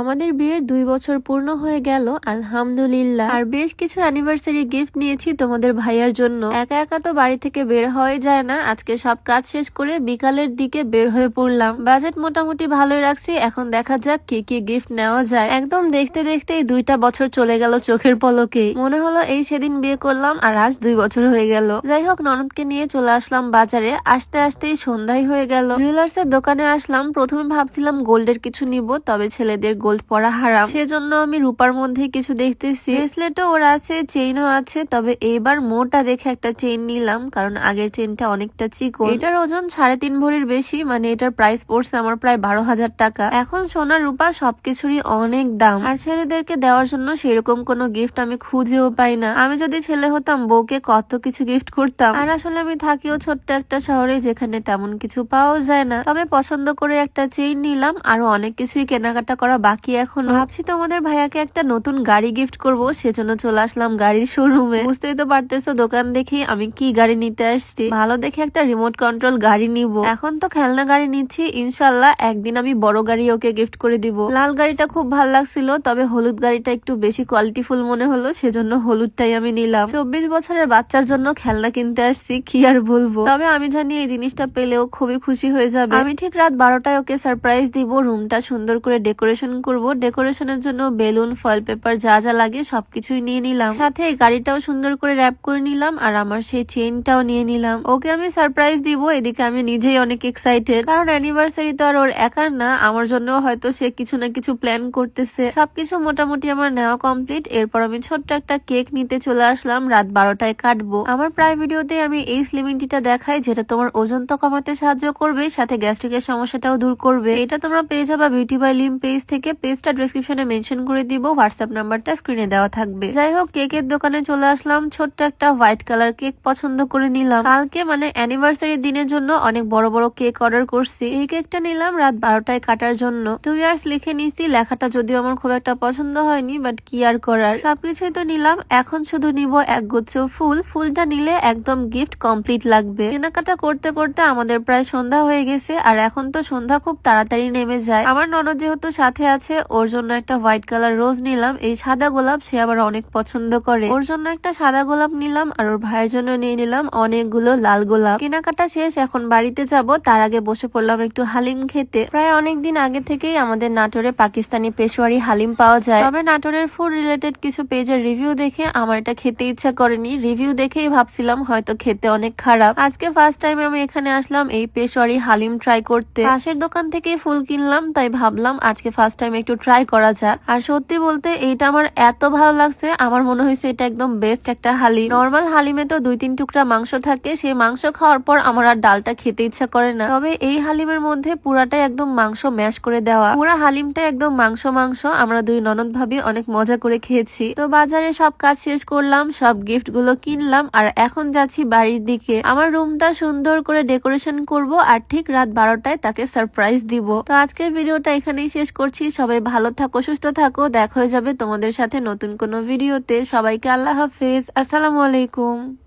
আমাদের বিয়ের 2 বছর পূর্ণ হয়ে গেল আলহামদুলিল্লাহ। আর বেশ কিছু অ্যানিভার্সারি গিফট নিয়েছি তোমাদের ভাইয়ার জন্য। একা একা তো বাড়ি থেকে বের হয়ে যায় না। আজকে সব কাজ শেষ করে বিকালের দিকে বের হয়ে পড়লাম। বাজেট মোটামুটি ভালোই রাখছি, এখন দেখা যাক কি কি গিফট নেওয়া যায়। একদম দেখতে দেখতেই 2টা বছর চলে গেল চোখের পলকে। মনে হলো এই সেদিন বিয়ে করলাম আর আজ 2 বছর হয়ে গেল। যাই হোক, ননদকে নিয়ে চলে আসলাম বাজারে। আসতে আসতেই সন্ধ্যায় হয়ে গেল। জুয়েলার্স এর দোকানে আসলাম। প্রথমে ভাবছিলাম গোল্ডের কিছু নিব, তবে ছেলেদের গোল্ড পরা হারাম, সেজন্য আমি রূপার মধ্যে কিছু দেখতেছি। ব্রেসলেটও ওর আছে, চেইনও আছে, তবে এইবার মোটা দেখে একটা চেইন নিলাম, কারণ আগের চেইনটা অনেকটা চিকন। এটার ওজন 3.5 ভরির বেশি, মানে এটার প্রাইস পড়ছে আমার প্রায় 12,000 টাকা। এখন সোনা রূপা সবকিছুরই অনেক দাম, আর ছেলেদেরকে দেওয়ার জন্য সেরকম কোনো গিফট আমি খুঁজেও পাই না। আমি যদি ছেলে হতাম বউকে কত কিছু গিফট করতাম। আর আসলে আমি থাকিও ছোট্ট একটা শহরে, যেখানে তেমন কিছু পাওয়া যায় না। তবে পছন্দ করে একটা চেইন নিলাম, আরো অনেক কিছুই কেনাকাটা করা বাকি। এখন ভাবছি তোমাদের ভাইয়াকে একটা নতুন গাড়ি গিফট করব, সেজন্য চলে আসলাম গাড়ির শোরুমে। বুঝতেই তো পারতেছো দোকান দেখি আমি কি গাড়ি নিতে আসছি। ভালো দেখে একটা রিমোট কন্ট্রোল গাড়ি নিব। এখন তো খেলনা গাড়ি নিচ্ছি, ইনশাল্লাহ একদিন আমি বড় গাড়ি ওকে গিফট করে দিব। লাল গাড়িটা খুব ভালো লাগছিল, তবে হলুদ গাড়িটা একটু বেশি কোয়ালিটিফুল মনে হলো, সেজন্য হলুদটাই আমি নিলাম। 24 বছরের বাচ্চার জন্য খেলনা কিনতে আসছি, কি আর বলবো। তবে আমি জানি এই জিনিসটা পেলেও খুবই খুশি হয়ে যাবে। আমি ঠিক রাত 12টায় ওকে সারপ্রাইজ দিব। রুমটা সুন্দর করে ডেকোরেশন করব। ডেকোরেশনের জন্য বেলুন, ফয়েল পেপার যা যা লাগে সবকিছুই নিয়ে নিলাম। সাথে গাড়িটাও সুন্দর করে র্যাপ করে নিলাম, আর আমার সেই চেইনটাও নিয়ে নিলাম। ওকে আমি সারপ্রাইজ দিব, এদিকে আমি নিজেই অনেক এক্সাইটেড, কারণ অ্যানিভার্সারি তো আর ওর একার না, আমার জন্য হয়তো সে কিছু না কিছু প্ল্যান করতেছে। সবকিছু মোটামুটি আমার নেওয়া কমপ্লিট। এরপর আমি ছোট্ট একটা কেক নিতে চলে আসলাম। রাত 12টায় কাটবো। আমার প্রায় ভিডিওতে আমি এই স্লিমিং টিটা দেখাই, যেটা তোমার ওজন তো কমাতে সাহায্য করবে, সাথে গ্যাস্ট্রিকের সমস্যাটাও দূর করবে। এটা তোমরা পেয়ে যাবা বিউটি বাই লিম পেজ থেকে। পেজটা ডেসক্রিপশনে মেনশন করে দিব, হোয়াটসঅ্যাপ নাম্বারটা স্ক্রিনে দেওয়া থাকবে। যাই হোক, কেকের দোকানে চলে আসলাম। ছোট্ট একটা হোয়াইট কালার কেক পছন্দ করে নিলাম। কালকে মানে অ্যানিভার্সারি দিনের জন্য অনেক বড় বড় কেক অর্ডার করছি। এই কেকটা নিলাম রাত 12টায় কাটার জন্য। 2 ইয়ার্স লিখে নিছি। লেখাটা যদিও আমার খুব একটা পছন্দ হয়নি, বাট কি আর করার, সবকিছুই তো নিলাম। এখন শুধু নিব একগুচ্ছ ফুল। ফুলটা নিলে একদম গিফট কমপ্লিট লাগবে। কেনাকাটা করতে করতে আমাদের প্রায় সন্ধ্যা হয়ে গেছে, আর এখন তো সন্ধ্যা খুব তাড়াতাড়ি নেমে যায়। আমার ননদ যেহেতু সাথে আছে, ওর জন্য একটা হোয়াইট কালার রোজ নিলাম। এই সাদা গোলাপ সে আবার অনেক পছন্দ করে, ওর জন্য একটা সাদা গোলাপ নিলাম, আর ওর ভাইয়ের জন্য নিয়ে নিলাম অনেকগুলো লাল গোলাপ। কেনাকাটা শেষ, এখন বাড়িতে যাব। তার আগে বসে পড়লাম একটু হালিম খেতে। প্রায় অনেকদিন আগে থেকেই আমাদের নাটোরে পাকিস্তানি পেশোয়ারি হালিম পাওয়া যায়, তবে নাটোরের ফুড রিলেটেড কিছু পেজের রিভিউ দেখে আমার এটা খেতে ইচ্ছা করেনি। রিভিউ দেখেই ভাবছিলাম হয়তো খেতে অনেক খারাপ। আজকে ফার্স্ট টাইম আমি এখানে আসলাম এই পেশোয়ারি হালিম ট্রাই করতে। পাশের দোকান থেকে ফুল কিনলাম, তাই ভাবলাম আজকে ফার্স্ট টাইম একটু ট্রাই করা যাক। আর সত্যি বলতে এইটা আমার এত ভালো লাগছে, আমার মনে হয়েছে এটা একদম বেস্ট একটা হালিম। নর্মাল হালিমে তো 2-3 টুকরা মাংস থাকে, সেই মাংস খাওয়ার পর আমার আর ডালটা খেতে ইচ্ছা করে না। তবে এই হালিমের মধ্যে পুরাটাই একদম মাংস ম্যাশ করে দেওয়া, পুরা হালিমটা একদম মাংস মাংস। আমরা 2 ননদ ভাবি অনেক মজা করে খেয়েছি। তো বাজারে সব কাজ শেষ করলাম, সব গিফট গুলো কিনলাম, আর এখন যাচ্ছি বাড়ির দিকে। আমার রুমটা সুন্দর করে ডেকোরেশন করব, আর ঠিক রাত 12টায় তাকে সারপ্রাইজ দিব। তো আজকের ভিডিওটা এখানেই শেষ করছি। সবাই ভালো থাকো, সুস্থ থাকো। দেখা হয়ে যাবে তোমাদের সাথে নতুন কোনো ভিডিওতে। সবাইকে আল্লাহ হাফেজ, আসসালামু আলাইকুম।